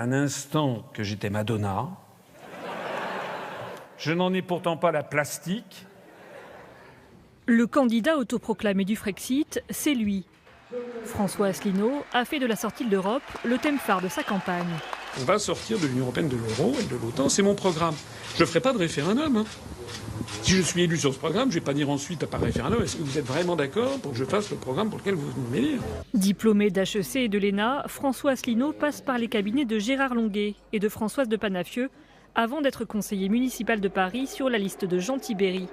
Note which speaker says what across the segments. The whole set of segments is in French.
Speaker 1: un instant que j'étais Madonna. Je n'en ai pourtant pas la plastique.
Speaker 2: Le candidat autoproclamé du Frexit, c'est lui. François Asselineau a fait de la sortie de l'Europe le thème phare de sa campagne.
Speaker 1: On va sortir de l'Union européenne, de l'euro et de l'OTAN, c'est mon programme. Je ne ferai pas de référendum. Hein. Si je suis élu sur ce programme, je ne vais pas dire ensuite par référendum, est-ce que vous êtes vraiment d'accord pour que je fasse le programme pour lequel vous venez m'élire ?
Speaker 2: Diplômé d'HEC et de l'ENA, François Asselineau passe par les cabinets de Gérard Longuet et de Françoise de Panafieux avant d'être conseiller municipal de Paris sur la liste de Jean Tibéri.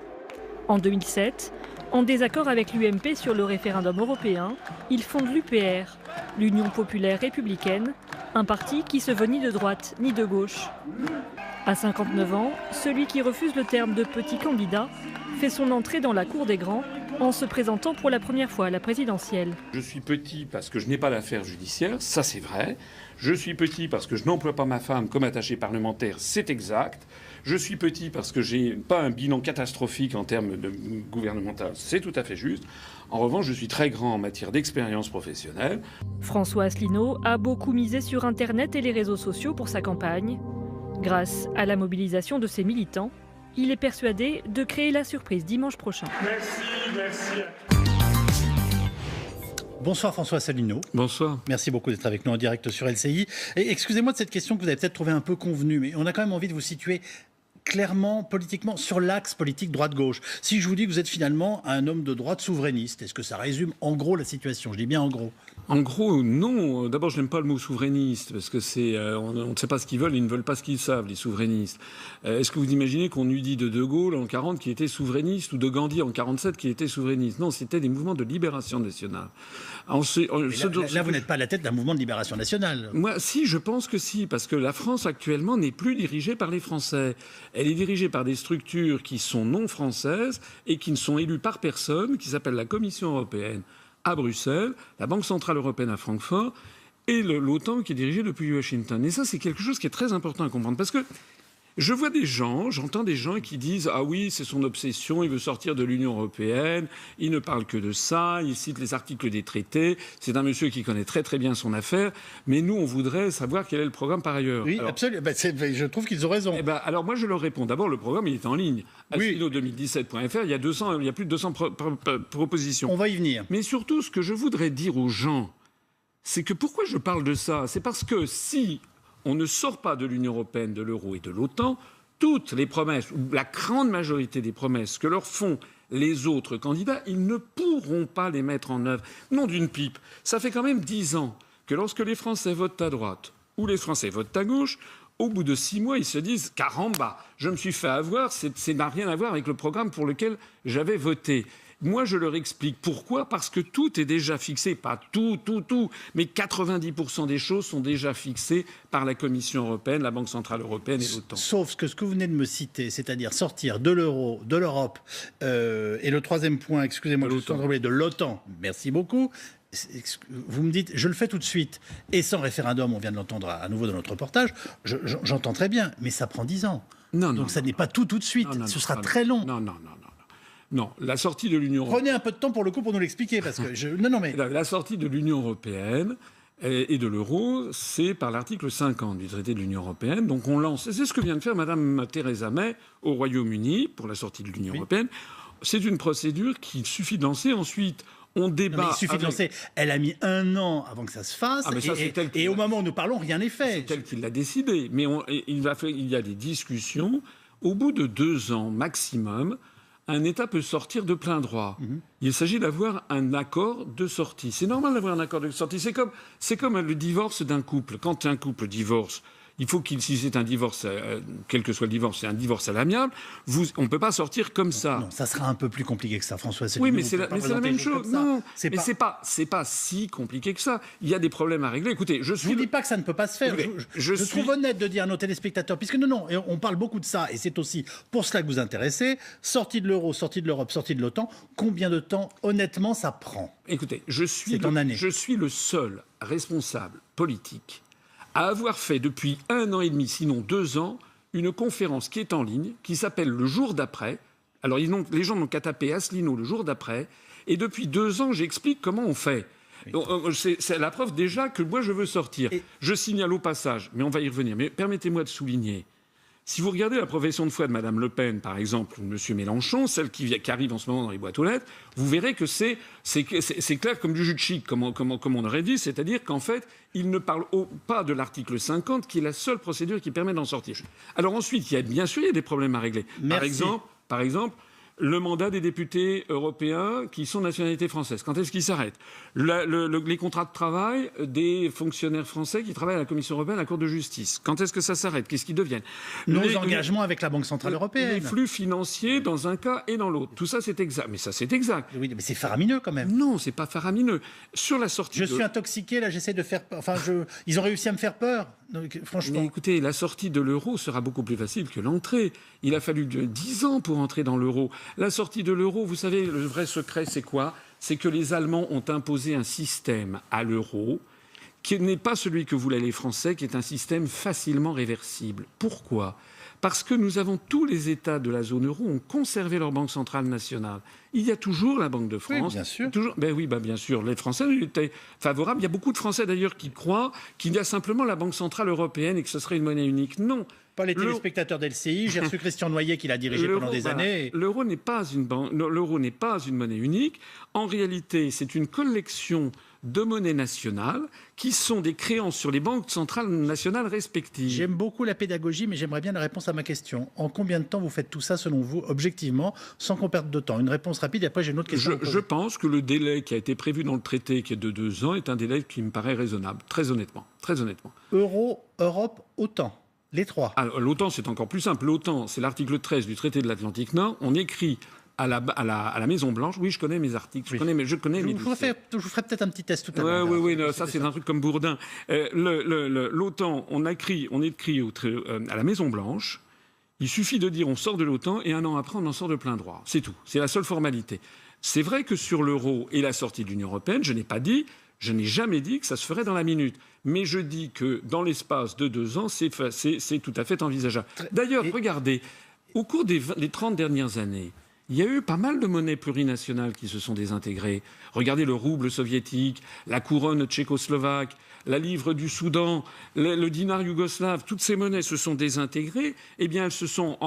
Speaker 2: En 2007, en désaccord avec l'UMP sur le référendum européen, il fonde l'UPR, l'Union populaire républicaine, un parti qui se veut ni de droite ni de gauche. À 59 ans, celui qui refuse le terme de petit candidat fait son entrée dans la cour des grands en se présentant pour la première fois à la présidentielle.
Speaker 1: Je suis petit parce que je n'ai pas d'affaires judiciaires, ça c'est vrai. Je suis petit parce que je n'emploie pas ma femme comme attachée parlementaire, c'est exact. Je suis petit parce que j'ai pas un bilan catastrophique en termes de gouvernemental, c'est tout à fait juste. En revanche, je suis très grand en matière d'expérience professionnelle.
Speaker 2: François Asselineau a beaucoup misé sur Internet et les réseaux sociaux pour sa campagne. Grâce à la mobilisation de ses militants, il est persuadé de créer la surprise dimanche prochain.
Speaker 3: Merci. Bonsoir François Asselineau.
Speaker 1: Bonsoir.
Speaker 3: Merci beaucoup d'être avec nous en direct sur LCI. Et excusez-moi de cette question que vous avez peut-être trouvée un peu convenue, mais on a quand même envie de vous situer clairement, politiquement, sur l'axe politique droite-gauche. Si je vous dis que vous êtes finalement un homme de droite souverainiste, est-ce que ça résume en gros la situation ? Je dis bien en gros.
Speaker 1: En gros, non. D'abord, je n'aime pas le mot souverainiste, parce que c'est, on ne sait pas ce qu'ils veulent, ils ne veulent pas ce qu'ils savent, les souverainistes. Est-ce que vous imaginez qu'on eût dit de Gaulle en 40 qui était souverainiste, ou de Gandhi en 47 qui était souverainiste ? Non, c'était des mouvements de libération nationale.
Speaker 3: Là, vous n'êtes pas à la tête d'un mouvement de libération nationale.
Speaker 1: Moi, si, je pense que si, parce que la France actuellement n'est plus dirigée par les Français. Elle est dirigée par des structures qui sont non françaises et qui ne sont élues par personne, qui s'appellent la Commission européenne à Bruxelles, la Banque centrale européenne à Francfort et l'OTAN qui est dirigée depuis Washington. Et ça, c'est quelque chose qui est très important à comprendre, parce que je vois des gens, j'entends des gens qui disent « Ah oui, c'est son obsession, il veut sortir de l'Union européenne, il ne parle que de ça, il cite les articles des traités, c'est un monsieur qui connaît très très bien son affaire, mais nous, on voudrait savoir quel est le programme par ailleurs. »
Speaker 3: Oui, absolument. Je trouve qu'ils ont raison.
Speaker 1: Alors moi, je leur réponds. D'abord, le programme, il est en ligne. Asselineau2017.fr, il y a plus de 200 propositions.
Speaker 3: On va y venir.
Speaker 1: Mais surtout, ce que je voudrais dire aux gens, c'est que pourquoi je parle de ça ? C'est parce que si on ne sort pas de l'Union européenne, de l'euro et de l'OTAN, toutes les promesses, ou la grande majorité des promesses que leur font les autres candidats, ils ne pourront pas les mettre en œuvre. Non d'une pipe. Ça fait quand même 10 ans que lorsque les Français votent à droite ou les Français votent à gauche, au bout de 6 mois, ils se disent « Caramba, je me suis fait avoir, ça n'a rien à voir avec le programme pour lequel j'avais voté ». Moi, je leur explique pourquoi. Parce que tout est déjà fixé. Pas tout, mais 90% des choses sont déjà fixées par la Commission européenne, la Banque centrale européenne et l'OTAN.
Speaker 3: Sauf que ce que vous venez de me citer, c'est-à-dire sortir de l'euro, de l'Europe, et le troisième point, excusez-moi, de l'OTAN. Merci beaucoup. Vous me dites, je le fais tout de suite. Et sans référendum, on vient de l'entendre à nouveau dans notre reportage, j'entends très bien, mais ça prend 10 ans. Donc ça n'est pas tout de suite. Ce sera très long.
Speaker 1: Non, la sortie de l'Union européenne...
Speaker 3: Prenez un peu de temps pour le coup pour nous l'expliquer, parce que
Speaker 1: La sortie de l'Union européenne et de l'euro, c'est par l'article 50 du traité de l'Union européenne. Donc on lance... C'est ce que vient de faire Mme Theresa May au Royaume-Uni pour la sortie de l'Union européenne. C'est une procédure qu'il suffit de lancer. Ensuite, on débat...
Speaker 3: il suffit de lancer. Elle a mis 1 an avant que ça se fasse. Et au moment où nous parlons, rien n'est fait.
Speaker 1: C'est elle qui l'a décidé. Mais il y a des discussions. Au bout de 2 ans maximum... un État peut sortir de plein droit. Il s'agit d'avoir un accord de sortie. C'est normal d'avoir un accord de sortie. C'est comme le divorce d'un couple. Quand un couple divorce, il faut si c'est un divorce, quel que soit le divorce, c'est un divorce à l'amiable, on ne peut pas sortir comme ça.
Speaker 3: Non, ça sera un peu plus compliqué que ça, François.
Speaker 1: Oui, mais c'est la même chose. Non, mais c'est pas si compliqué que ça. Il y a des problèmes à régler. Écoutez, je vous
Speaker 3: dis pas que ça ne peut pas se faire. Je trouve honnête de dire à nos téléspectateurs, puisque on parle beaucoup de ça, et c'est aussi pour cela que vous intéressez, sortie de l'euro, sortie de l'Europe, sortie de l'OTAN, combien de temps, honnêtement, ça prend ?
Speaker 1: Écoutez, je suis le seul responsable politique à avoir fait depuis 1 an et demi, sinon 2 ans, une conférence qui est en ligne, qui s'appelle Le jour d'après. Alors les gens n'ont qu'à taper Asselineau le jour d'après. Et depuis 2 ans, j'explique comment on fait. C'est la preuve déjà que moi je veux sortir. Je signale au passage, mais on va y revenir. Mais permettez-moi de souligner. Si vous regardez la profession de foi de Mme Le Pen, par exemple, ou de M. Mélenchon, celle qui arrive en ce moment dans les boîtes aux lettres, vous verrez que c'est clair comme du jus de chic, comme on aurait dit, c'est-à-dire qu'en fait, ils ne parlent pas de l'article 50, qui est la seule procédure qui permet d'en sortir. Alors ensuite, bien sûr, il y a des problèmes à régler. Par exemple, le mandat des députés européens qui sont de nationalité française. Quand est-ce qu'il s'arrête ? Les contrats de travail des fonctionnaires français qui travaillent à la Commission européenne, à la Cour de justice. Quand est-ce que ça s'arrête ? Qu'est-ce qu'ils deviennent ?
Speaker 3: Nos engagements avec la Banque centrale européenne.
Speaker 1: Les flux financiers dans un cas et dans l'autre. Tout ça, c'est exact. Mais ça, c'est exact.
Speaker 3: Oui, mais c'est faramineux quand même.
Speaker 1: Non, c'est pas faramineux. Sur la sortie.
Speaker 3: Je suis intoxiqué, là, j'essaie de faire peur. Enfin, ils ont réussi à me faire peur. Donc, franchement.
Speaker 1: Mais écoutez, la sortie de l'euro sera beaucoup plus facile que l'entrée. Il a fallu 10 ans pour entrer dans l'euro. La sortie de l'euro, vous savez, le vrai secret, c'est quoi ? C'est que les Allemands ont imposé un système à l'euro qui n'est pas celui que voulaient les Français, qui est un système facilement réversible. Pourquoi ? Parce que nous avons tous les États de la zone euro ont conservé leur banque centrale nationale. Il y a toujours la Banque de France.
Speaker 3: Oui, bien sûr.
Speaker 1: Bien sûr. Les Français étaient favorables. Il y a beaucoup de Français d'ailleurs qui croient qu'il y a simplement la Banque centrale européenne et que ce serait une monnaie unique. Non.
Speaker 3: Pas les téléspectateurs d'LCI. J'ai reçu Christian Noyer qui l'a dirigé pendant des années.
Speaker 1: L'euro n'est pas une monnaie unique. En réalité, c'est une collection de monnaies nationales qui sont des créances sur les banques centrales nationales respectives.
Speaker 3: J'aime beaucoup la pédagogie, mais j'aimerais bien la réponse à ma question. En combien de temps vous faites tout ça, selon vous, objectivement, sans qu'on perde de temps ? Une réponse rapide, et après j'ai une autre question.
Speaker 1: Je pense que le délai qui a été prévu dans le traité, qui est de 2 ans, est un délai qui me paraît raisonnable, très honnêtement. Très honnêtement.
Speaker 3: Euro, Europe, OTAN. Les trois.
Speaker 1: Alors, l'OTAN, c'est encore plus simple. L'OTAN, c'est l'article 13 du traité de l'Atlantique Nord. On écrit à la Maison-Blanche. Oui, je connais mes articles. Je connais mes
Speaker 3: je vous ferai peut-être un petit test tout à l'heure.
Speaker 1: Oui, ça, c'est un truc comme Bourdin. L'OTAN, on écrit à la Maison-Blanche. Il suffit de dire on sort de l'OTAN et un an après, on en sort de plein droit. C'est tout. C'est la seule formalité. C'est vrai que sur l'euro et la sortie de l'Union européenne, je n'ai jamais dit que ça se ferait dans la minute. Mais je dis que dans l'espace de 2 ans, c'est tout à fait envisageable. D'ailleurs, regardez, au cours des 30 dernières années, il y a eu pas mal de monnaies plurinationales qui se sont désintégrées. Regardez le rouble soviétique, la couronne tchécoslovaque, la livre du Soudan, le dinar yougoslave. Toutes ces monnaies se sont désintégrées. Eh bien,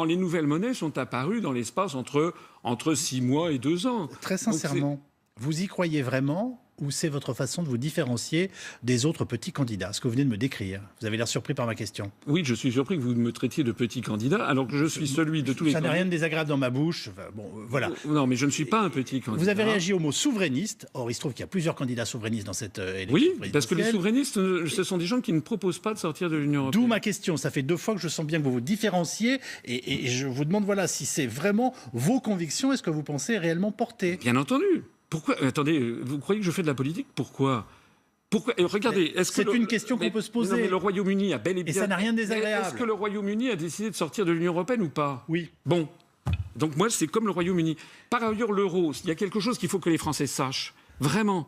Speaker 1: les nouvelles monnaies sont apparues dans l'espace entre 6 mois et 2 ans.
Speaker 3: Très sincèrement, vous y croyez vraiment ? Ou c'est votre façon de vous différencier des autres petits candidats, ce que vous venez de me décrire? Vous avez l'air surpris par ma question.
Speaker 1: Oui, je suis surpris que vous me traitiez de petit candidat, alors que je suis celui de tous les candidats.
Speaker 3: Ça n'a rien de désagréable dans ma bouche. Enfin, voilà.
Speaker 1: Non, mais je ne suis pas un petit candidat.
Speaker 3: Vous avez réagi au mot souverainiste. Or, il se trouve qu'il y a plusieurs candidats souverainistes dans cette élection.
Speaker 1: Oui, parce que les souverainistes, ce sont des gens qui ne proposent pas de sortir de l'Union européenne.
Speaker 3: D'où ma question. Ça fait 2 fois que je sens bien que vous vous différenciez. Et je vous demande, voilà, si c'est vraiment vos convictions, est-ce que vous pensez réellement porter?
Speaker 1: Bien entendu. Pourquoi? Attendez, vous croyez que je fais de la politique? Pourquoi? Regardez,
Speaker 3: c'est une question qu'on peut se poser.
Speaker 1: Non, mais le Royaume-Uni a bel et bien...
Speaker 3: Et ça n'a rien de désagréable.
Speaker 1: Est-ce que le Royaume-Uni a décidé de sortir de l'Union européenne ou pas?
Speaker 3: Oui.
Speaker 1: Bon. Donc moi, c'est comme le Royaume-Uni. Par ailleurs, l'euro, il y a quelque chose qu'il faut que les Français sachent. Vraiment.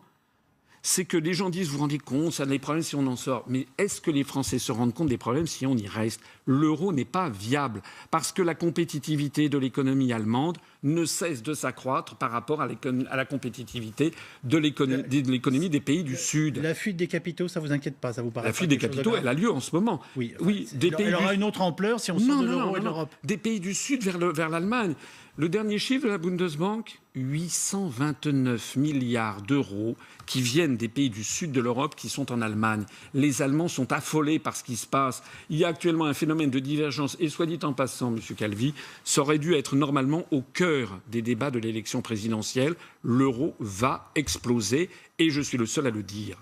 Speaker 1: C'est que les gens disent, vous vous rendez compte, ça a des problèmes si on en sort. Mais est-ce que les Français se rendent compte des problèmes si on y reste? L'euro n'est pas viable parce que la compétitivité de l'économie allemande ne cesse de s'accroître par rapport à la compétitivité de l'économie des pays du Sud.
Speaker 3: La fuite des capitaux, ça vous inquiète pas? Ça vous paraît?
Speaker 1: La fuite des capitaux, elle a lieu en ce moment.
Speaker 3: Oui, elle aura une autre ampleur si on sort de l'euro et de l'Europe.
Speaker 1: Des pays du Sud vers l'Allemagne. Le dernier chiffre de la Bundesbank, 829 milliards d'euros qui viennent des pays du sud de l'Europe qui sont en Allemagne. Les Allemands sont affolés par ce qui se passe. Il y a actuellement un phénomène de divergence. Et soit dit en passant, M. Calvi, ça aurait dû être normalement au cœur des débats de l'élection présidentielle. L'euro va exploser et je suis le seul à le dire.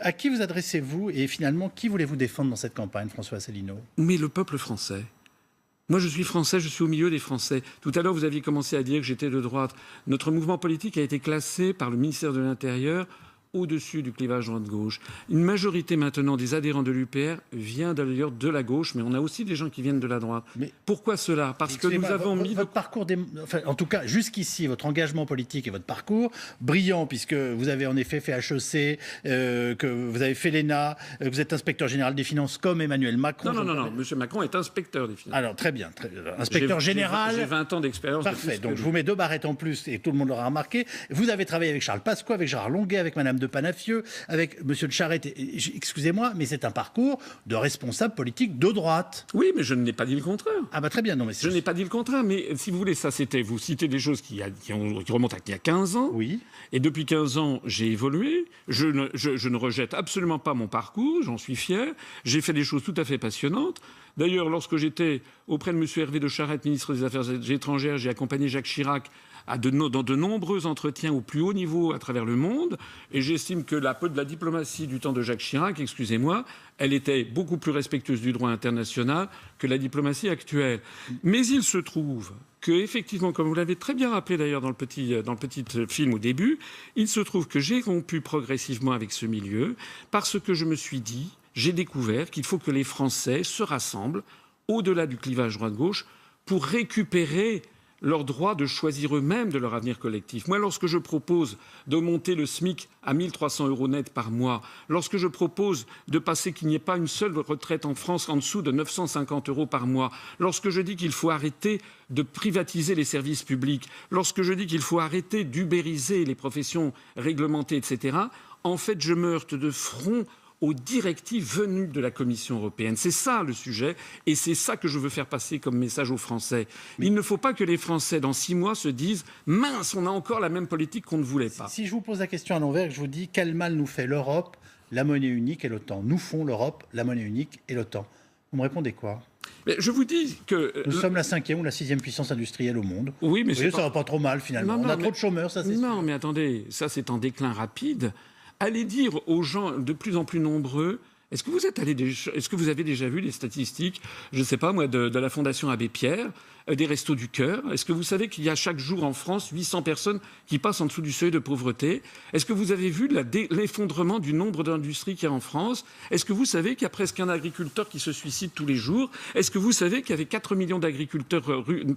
Speaker 3: À qui vous adressez-vous et finalement, qui voulez-vous défendre dans cette campagne, François Asselineau?
Speaker 1: Mais le peuple français. Moi, je suis français, je suis au milieu des Français. Tout à l'heure, vous aviez commencé à dire que j'étais de droite. Notre mouvement politique a été classé par le ministère de l'Intérieur au-dessus du clivage droite-gauche. Une majorité maintenant des adhérents de l'UPR vient d'ailleurs de la gauche, mais on a aussi des gens qui viennent de la droite. Mais pourquoi cela? Parce que nous avons mis...
Speaker 3: Votre parcours, en tout cas jusqu'ici, votre engagement politique et votre parcours, brillant, puisque vous avez en effet fait HEC, que vous avez fait l'ENA, que vous êtes inspecteur général des finances comme Emmanuel Macron.
Speaker 1: Non, M. Macron est inspecteur des finances.
Speaker 3: Alors, très bien. Inspecteur général...
Speaker 1: J'ai 20 ans d'expérience.
Speaker 3: Parfait, donc je vous mets 2 barrettes en plus, et tout le monde l'aura remarqué. Vous avez travaillé avec Charles Pasqua, avec Gérard Longuet, avec Mme de de Panafieux, avec M. de Charette. Excusez-moi, mais c'est un parcours de responsable politique de droite.
Speaker 1: Oui, mais je n'ai pas dit le contraire.
Speaker 3: Ah bah très bien, non mais
Speaker 1: je n'ai pas dit le contraire, mais si vous voulez, ça c'était, vous citez des choses qui remontent à il y a 15 ans.
Speaker 3: Oui.
Speaker 1: Et depuis 15 ans, j'ai évolué. Je ne rejette absolument pas mon parcours, j'en suis fier. J'ai fait des choses tout à fait passionnantes. D'ailleurs, lorsque j'étais auprès de M. Hervé de Charette, ministre des Affaires étrangères, j'ai accompagné Jacques Chirac dans de nombreux entretiens au plus haut niveau à travers le monde. Et j'estime que la diplomatie du temps de Jacques Chirac, excusez-moi, elle était beaucoup plus respectueuse du droit international que la diplomatie actuelle. Mais il se trouve que, effectivement, comme vous l'avez très bien rappelé d'ailleurs dans le petit film au début, il se trouve que j'ai rompu progressivement avec ce milieu parce que je me suis dit, j'ai découvert qu'il faut que les Français se rassemblent au-delà du clivage droite-gauche pour récupérer leur droit de choisir eux-mêmes de leur avenir collectif. Moi, lorsque je propose de monter le SMIC à 1 300 € net par mois, lorsque je propose de passer qu'il n'y ait pas une seule retraite en France en dessous de 950 € par mois, lorsque je dis qu'il faut arrêter de privatiser les services publics, lorsque je dis qu'il faut arrêter d'ubériser les professions réglementées, etc., en fait, je me heurte de front aux directives venues de la Commission européenne. C'est ça le sujet, et c'est ça que je veux faire passer comme message aux Français. Il ne faut pas que les Français, dans 6 mois, se disent « mince, on a encore la même politique qu'on ne voulait pas ».
Speaker 3: Si je vous pose la question à l'envers, je vous dis quel mal nous fait l'Europe, la monnaie unique et l'OTAN. Nous font l'Europe, la monnaie unique et l'OTAN. Vous me répondez quoi?
Speaker 1: Mais je vous dis que...
Speaker 3: Nous sommes la 5e ou la 6e puissance industrielle au monde.
Speaker 1: Oui, mais
Speaker 3: ça va pas trop mal finalement. On a trop de chômeurs, ça c'est sûr.
Speaker 1: Non, mais attendez, ça c'est en déclin rapide. Allez dire aux gens de plus en plus nombreux, est-ce que vous avez déjà vu les statistiques, je ne sais pas moi, de la Fondation Abbé Pierre, des Restos du Cœur? Est-ce que vous savez qu'il y a chaque jour en France 800 personnes qui passent en dessous du seuil de pauvreté? Est-ce que vous avez vu l'effondrement du nombre d'industries qu'il y a en France? Est-ce que vous savez qu'il y a presque un agriculteur qui se suicide tous les jours? Est-ce que vous savez qu'il y avait 4 millions d'agriculteurs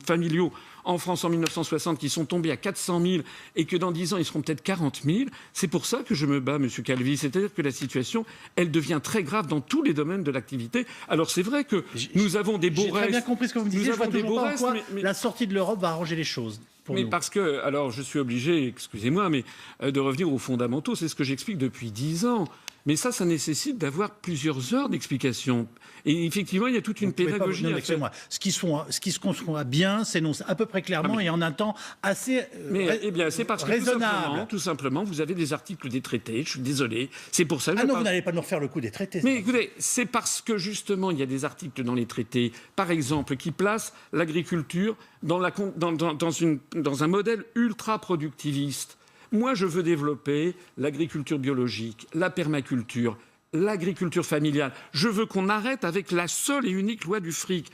Speaker 1: familiaux en France en 1960 qui sont tombés à 400 000 et que dans 10 ans, ils seront peut-être 40 000? C'est pour ça que je me bats, M. Calvi. C'est-à-dire que la situation, elle devient très grave dans tous les domaines de l'activité. Alors c'est vrai que nous avons des beaux restes.
Speaker 3: J'ai très bien compris ce que vous me disiez.
Speaker 1: Nous avons des beaux restes,
Speaker 3: mais la sortie de l'Europe va arranger les choses.
Speaker 1: Mais parce que, alors je suis obligé, excusez-moi, mais de revenir aux fondamentaux. C'est ce que j'explique depuis 10 ans. Mais ça nécessite d'avoir plusieurs heures d'explication. Et effectivement, il y a toute une pédagogie à faire.
Speaker 3: Ce qui se conçoit bien s'énonce à peu près clairement et en un temps assez
Speaker 1: c'est parce
Speaker 3: raisonnable.
Speaker 1: Que tout simplement, vous avez des articles des traités. Je suis désolé. C'est pour ça que
Speaker 3: vous n'allez pas nous refaire le coup des traités.
Speaker 1: Mais écoutez, c'est parce que justement, il y a des articles dans les traités, par exemple, qui placent l'agriculture dans un modèle ultra-productiviste. Moi, je veux développer l'agriculture biologique, la permaculture, l'agriculture familiale. Je veux qu'on arrête avec la seule et unique loi du fric.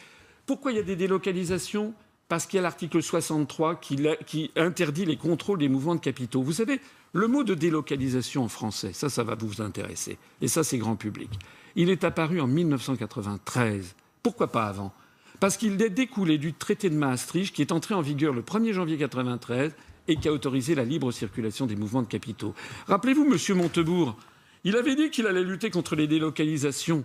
Speaker 1: Pourquoi il y a des délocalisations? Parce qu'il y a l'article 63 qui interdit les contrôles des mouvements de capitaux. Vous savez, le mot de délocalisation en français, ça va vous intéresser. Et ça, c'est grand public. Il est apparu en 1993. Pourquoi pas avant? Parce qu'il est découlé du traité de Maastricht qui est entré en vigueur le 1er janvier 1993 et qui a autorisé la libre circulation des mouvements de capitaux. Rappelez-vous, M. Montebourg, il avait dit qu'il allait lutter contre les délocalisations.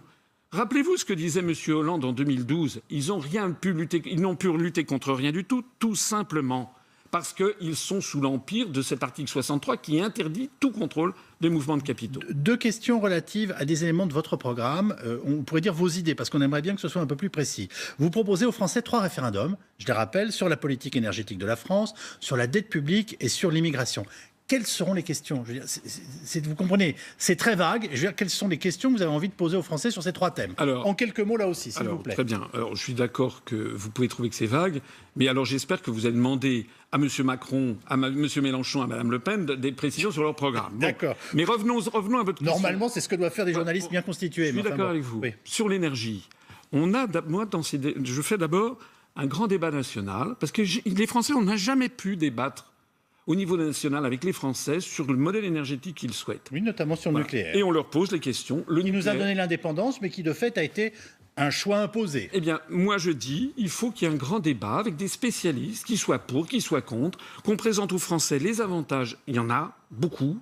Speaker 1: Rappelez-vous ce que disait M. Hollande en 2012. Ils n'ont pu lutter contre rien du tout, tout simplement parce qu'ils sont sous l'empire de cet article 63 qui interdit tout contrôle des mouvements de capitaux.
Speaker 3: 2 questions relatives à des éléments de votre programme. On pourrait dire vos idées, parce qu'on aimerait bien que ce soit un peu plus précis. Vous proposez aux Français 3 référendums, je les rappelle, sur la politique énergétique de la France, sur la dette publique et sur l'immigration. Quelles seront les questions? Je veux dire, vous comprenez, c'est très vague. Je veux dire, quelles sont les questions que vous avez envie de poser aux Français sur ces 3 thèmes? Alors, en quelques mots, là aussi, s'il vous plaît.
Speaker 1: Très bien. Alors, je suis d'accord que vous pouvez trouver que c'est vague, mais alors j'espère que vous allez demander à M. Macron, à M. Mélenchon, à Mme Le Pen des précisions sur leur programme.
Speaker 3: D'accord.
Speaker 1: Mais revenons à votre question.
Speaker 3: Normalement, c'est ce que doivent faire des journalistes bien constitués.
Speaker 1: Je suis d'accord avec vous. Oui. Sur l'énergie, je fais d'abord un grand débat national, parce que les Français, on n'a jamais pu débattre au niveau national avec les Français sur le modèle énergétique qu'ils souhaitent.
Speaker 3: Oui, notamment sur le nucléaire.
Speaker 1: Et on leur pose les questions.
Speaker 3: Qui nous a donné l'indépendance, mais qui de fait a été un choix imposé.
Speaker 1: Eh bien, moi je dis, il faut qu'il y ait un grand débat avec des spécialistes qui soient pour, qui soient contre, qu'on présente aux Français les avantages. Il y en a beaucoup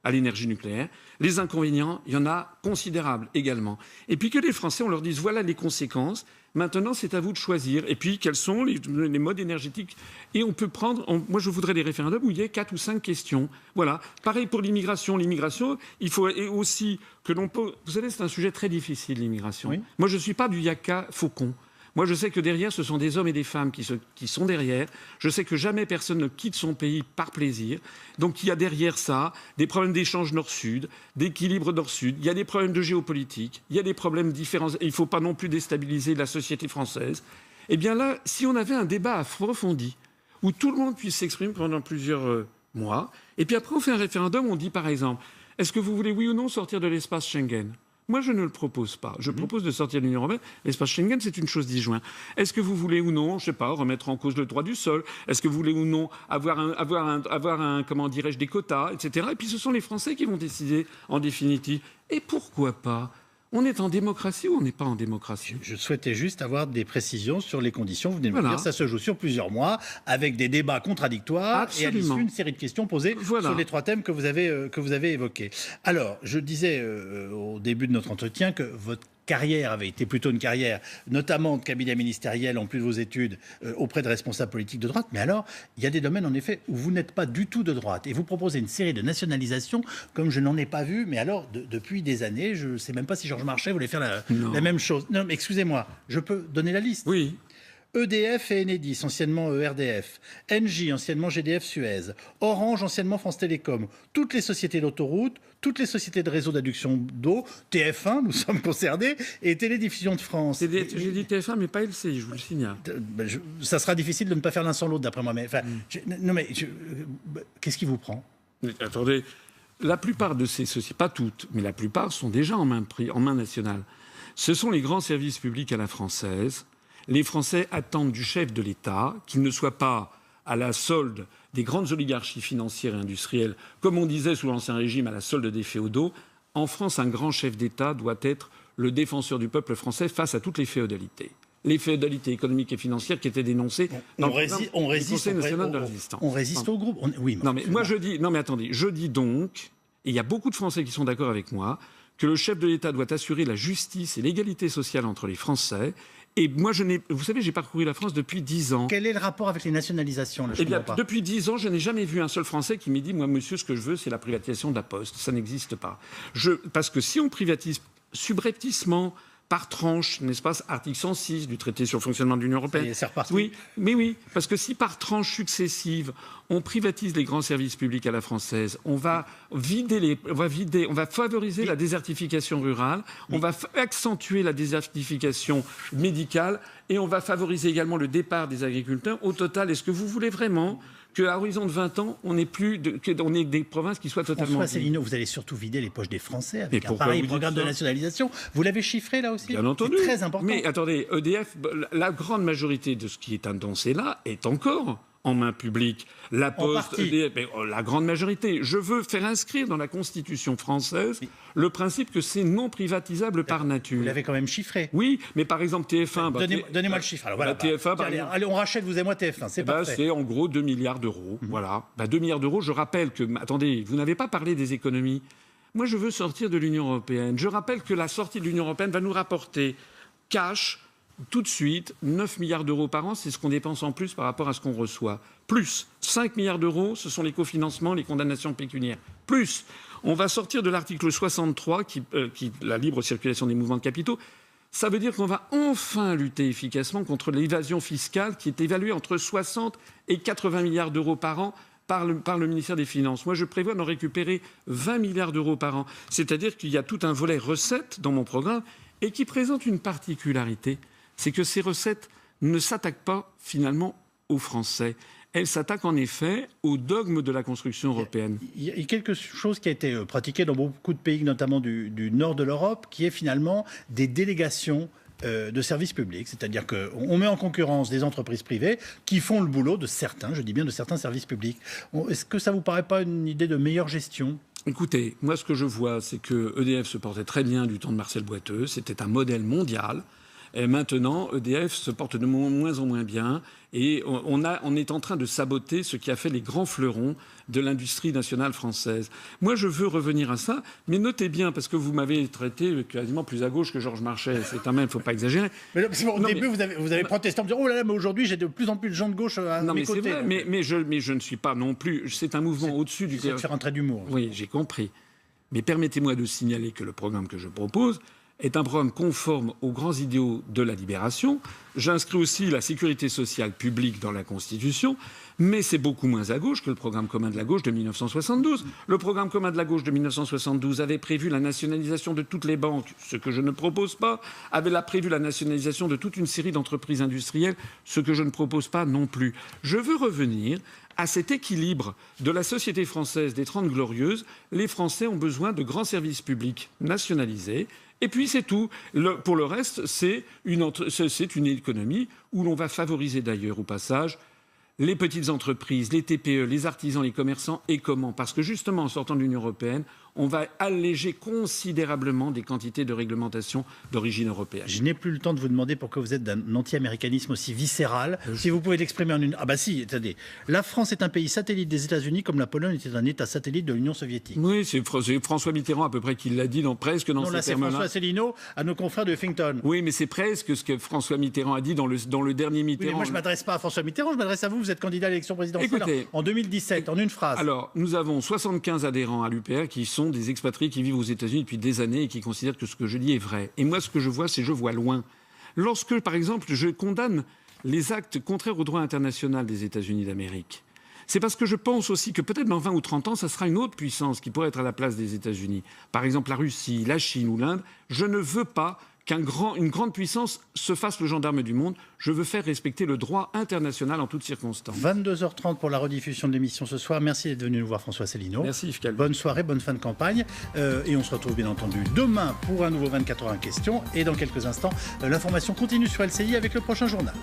Speaker 1: à l'énergie nucléaire. Les inconvénients, il y en a considérables également. Et puis que les Français, on leur dise voilà les conséquences. Maintenant, c'est à vous de choisir. Et puis, quels sont les modes énergétiques? Et on peut prendre... moi, je voudrais des référendums où il y ait 4 ou 5 questions. Voilà. Pareil pour l'immigration. L'immigration, il faut aussi que l'on peut... Vous savez, c'est un sujet très difficile, l'immigration. Oui. Moi, je ne suis pas du yaka faucon. Moi, je sais que derrière, ce sont des hommes et des femmes qui sont derrière. Je sais que jamais personne ne quitte son pays par plaisir. Donc, il y a derrière ça des problèmes d'échange nord-sud, d'équilibre nord-sud. Il y a des problèmes de géopolitique. Il y a des problèmes différents. Il ne faut pas non plus déstabiliser la société française. Eh bien là, si on avait un débat approfondi, où tout le monde puisse s'exprimer pendant plusieurs mois, et puis après, on fait un référendum, on dit par exemple, est-ce que vous voulez, oui ou non, sortir de l'espace Schengen ? Moi, je ne le propose pas. Je propose de sortir de l'Union européenne. L'espace Schengen, c'est une chose disjointe. Est-ce que vous voulez ou non, je ne sais pas, remettre en cause le droit du sol? Est-ce que vous voulez ou non avoir un comment dirais-je, des quotas, etc. Et puis, ce sont les Français qui vont décider en définitive. Et pourquoi pas? On est en démocratie ou on n'est pas en démocratie?
Speaker 3: Je souhaitais juste avoir des précisions sur les conditions. Vous venez de me dire, ça se joue sur plusieurs mois, avec des débats contradictoires. Absolument. Et à l'issue, une série de questions posées sur les 3 thèmes que vous avez évoqués. Alors, je disais au début de notre entretien que votre carrière avait été plutôt une carrière, notamment de cabinet ministériel, en plus de vos études, auprès de responsables politiques de droite. Mais alors, il y a des domaines, en effet, où vous n'êtes pas du tout de droite. Et vous proposez une série de nationalisations, comme je n'en ai pas vu, mais alors, depuis des années, je ne sais même pas si Georges Marchais voulait faire la même chose. Non, mais excusez-moi, je peux donner la liste?
Speaker 1: Oui.
Speaker 3: EDF et Enedis, anciennement RDF, Engie, anciennement GDF Suez, Orange, anciennement France Télécom, toutes les sociétés d'autoroutes, toutes les sociétés de réseau d'adduction d'eau, TF1, nous sommes concernés, et Télédiffusion de France.
Speaker 1: J'ai dit TF1, mais pas LCI, je vous le signale.
Speaker 3: Ça sera difficile de ne pas faire l'un sans l'autre, d'après moi. Mais, qu'est-ce qui vous prend?
Speaker 1: Attendez, la plupart de ces sociétés, pas toutes, mais la plupart sont déjà en main nationale. Ce sont les grands services publics à la française. Les Français attendent du chef de l'État qu'il ne soit pas à la solde des grandes oligarchies financières et industrielles, comme on disait sous l'Ancien Régime, à la solde des féodaux. En France, un grand chef d'État doit être le défenseur du peuple français face à toutes les féodalités. Les féodalités économiques et financières qui étaient dénoncées dans le Conseil national de résistance.
Speaker 3: On résiste au groupe. Oui,
Speaker 1: non, mais moi je dis... Non, mais attendez. Je dis donc, et il y a beaucoup de Français qui sont d'accord avec moi, que le chef de l'État doit assurer la justice et l'égalité sociale entre les Français. Et moi, vous savez, j'ai parcouru la France depuis 10 ans.
Speaker 3: Quel est le rapport avec les nationalisations là,
Speaker 1: depuis 10 ans, je n'ai jamais vu un seul Français qui m'ait dit « Moi, monsieur, ce que je veux, c'est la privatisation de la Poste. » Ça n'existe pas. Parce que si on privatise subrepticement, par tranche, n'est-ce pas, article 106 du traité sur le fonctionnement de l'Union européenne.
Speaker 3: C'est reparti.
Speaker 1: Oui, mais oui, parce que si par tranche successive, on privatise les grands services publics à la française, on va favoriser la désertification rurale, on va accentuer la désertification médicale et on va favoriser également le départ des agriculteurs. Au total, est-ce que vous voulez vraiment qu'à horizon de 20 ans, on ait des provinces qui soient totalement...
Speaker 3: François Asselineau, vous allez surtout vider les poches des Français avec un pareil programme de nationalisation. Vous l'avez chiffré là aussi?
Speaker 1: Bien entendu.
Speaker 3: C'est très important.
Speaker 1: Mais attendez, EDF, la grande majorité de ce qui est annoncé là est encore en main publique. La Poste, EDF, la grande majorité. Je veux faire inscrire dans la Constitution française le principe que c'est non privatisable par nature.
Speaker 3: Vous l'avez quand même chiffré.
Speaker 1: Oui, mais par exemple TF1...
Speaker 3: Donnez-moi le chiffre. Alors, voilà,
Speaker 1: TF1,
Speaker 3: allez, on rachète vous et moi TF1, c'est parfait.
Speaker 1: C'est en gros 2 milliards d'euros. Voilà. 2 milliards d'euros, je rappelle que... Attendez, vous n'avez pas parlé des économies. Moi, je veux sortir de l'Union européenne. Je rappelle que la sortie de l'Union européenne va nous rapporter cash... Tout de suite, 9 milliards d'euros par an, c'est ce qu'on dépense en plus par rapport à ce qu'on reçoit. Plus 5 milliards d'euros, ce sont les cofinancements, les condamnations pécuniaires. Plus, on va sortir de l'article 63, la libre circulation des mouvements de capitaux. Ça veut dire qu'on va enfin lutter efficacement contre l'évasion fiscale qui est évaluée entre 60 et 80 milliards d'euros par an par le ministère des Finances. Moi, je prévois d'en récupérer 20 milliards d'euros par an. C'est-à-dire qu'il y a tout un volet recettes dans mon programme et qui présente une particularité. C'est que ces recettes ne s'attaquent pas finalement aux Français. Elles s'attaquent en effet au dogme de la construction européenne.
Speaker 3: Il y a quelque chose qui a été pratiqué dans beaucoup de pays, notamment du nord de l'Europe, qui est finalement des délégations de services publics. C'est-à-dire qu'on met en concurrence des entreprises privées qui font le boulot de certains, je dis bien de certains services publics. Est-ce que ça ne vous paraît pas une idée de meilleure gestion ?
Speaker 1: Écoutez, moi ce que je vois, c'est que EDF se portait très bien du temps de Marcel Boiteux. C'était un modèle mondial. Et maintenant, EDF se porte de moins en moins bien et on est en train de saboter ce qui a fait les grands fleurons de l'industrie nationale française. Moi, je veux revenir à ça, mais notez bien, parce que vous m'avez traité quasiment plus à gauche que Georges Marchais. C'est quand même, il ne faut pas exagérer.
Speaker 3: Mais au début, vous avez protesté en me disant « Oh là là, mais aujourd'hui, j'ai de plus en plus de gens de gauche à mes côtés. »
Speaker 1: C'est vrai, mais je ne suis pas non plus... C'est un mouvement au-dessus du...
Speaker 3: C'est de faire un trait d'humour.
Speaker 1: Oui, j'ai compris. Mais permettez-moi de signaler que le programme que je propose est un programme conforme aux grands idéaux de la libération. J'inscris aussi la sécurité sociale publique dans la Constitution, mais c'est beaucoup moins à gauche que le programme commun de la gauche de 1972. Le programme commun de la gauche de 1972 avait prévu la nationalisation de toutes les banques, ce que je ne propose pas, avait prévu la nationalisation de toute une série d'entreprises industrielles, ce que je ne propose pas non plus. Je veux revenir à cet équilibre de la société française des 30 Glorieuses. Les Français ont besoin de grands services publics nationalisés. Et puis c'est tout. Pour le reste, c'est une économie où l'on va favoriser d'ailleurs au passage les petites entreprises, les TPE, les artisans, les commerçants. Et comment? Parce que justement, en sortant de l'Union européenne, on va alléger considérablement des quantités de réglementation d'origine européenne.
Speaker 3: Je n'ai plus le temps de vous demander pourquoi vous êtes d'un anti-américanisme aussi viscéral. Si vous pouvez l'exprimer en une... Ah bah si, attendez. La France est un pays satellite des États-Unis comme la Pologne était un État satellite de l'Union soviétique.
Speaker 1: Oui, c'est François Mitterrand à peu près qui l'a dit presque dans
Speaker 3: non,
Speaker 1: ces
Speaker 3: là, c'est
Speaker 1: termes-là.
Speaker 3: François Asselineau à nos confrères de Huffington.
Speaker 1: Oui, mais c'est presque ce que François Mitterrand a dit dans le dernier Mitterrand.
Speaker 3: Oui, mais moi, je ne m'adresse pas à François Mitterrand, je m'adresse à vous. Vous êtes candidat à l'élection présidentielle. Écoutez, en 2017, en une phrase.
Speaker 1: Alors, nous avons 75 adhérents à l'UPR qui sont des expatriés qui vivent aux États-Unis depuis des années et qui considèrent que ce que je dis est vrai. Et moi, ce que je vois, c'est je vois loin. Lorsque, par exemple, je condamne les actes contraires au droit international des États-Unis d'Amérique, c'est parce que je pense aussi que peut-être dans 20 ou 30 ans, ça sera une autre puissance qui pourrait être à la place des États-Unis. Par exemple, la Russie, la Chine ou l'Inde. Je ne veux pas qu'une grande puissance se fasse le gendarme du monde. Je veux faire respecter le droit international en toutes circonstances.
Speaker 3: 22h30 pour la rediffusion de l'émission ce soir. Merci d'être venu nous voir, François Asselineau.
Speaker 1: Merci, Yves Calvi.
Speaker 3: Bonne soirée, bonne fin de campagne. Et on se retrouve bien entendu demain pour un nouveau 24 heures en question. Et dans quelques instants, l'information continue sur LCI avec le prochain journal.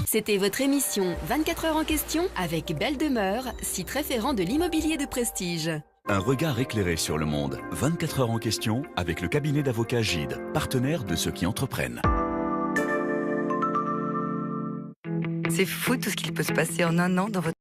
Speaker 4: C'était votre émission 24 heures en question avec Belle Demeure, site référent de l'immobilier de prestige.
Speaker 5: Un regard éclairé sur le monde. 24 heures en question avec le cabinet d'avocats Gide, partenaire de ceux qui entreprennent.
Speaker 6: C'est fou tout ce qu'il peut se passer en un an dans votre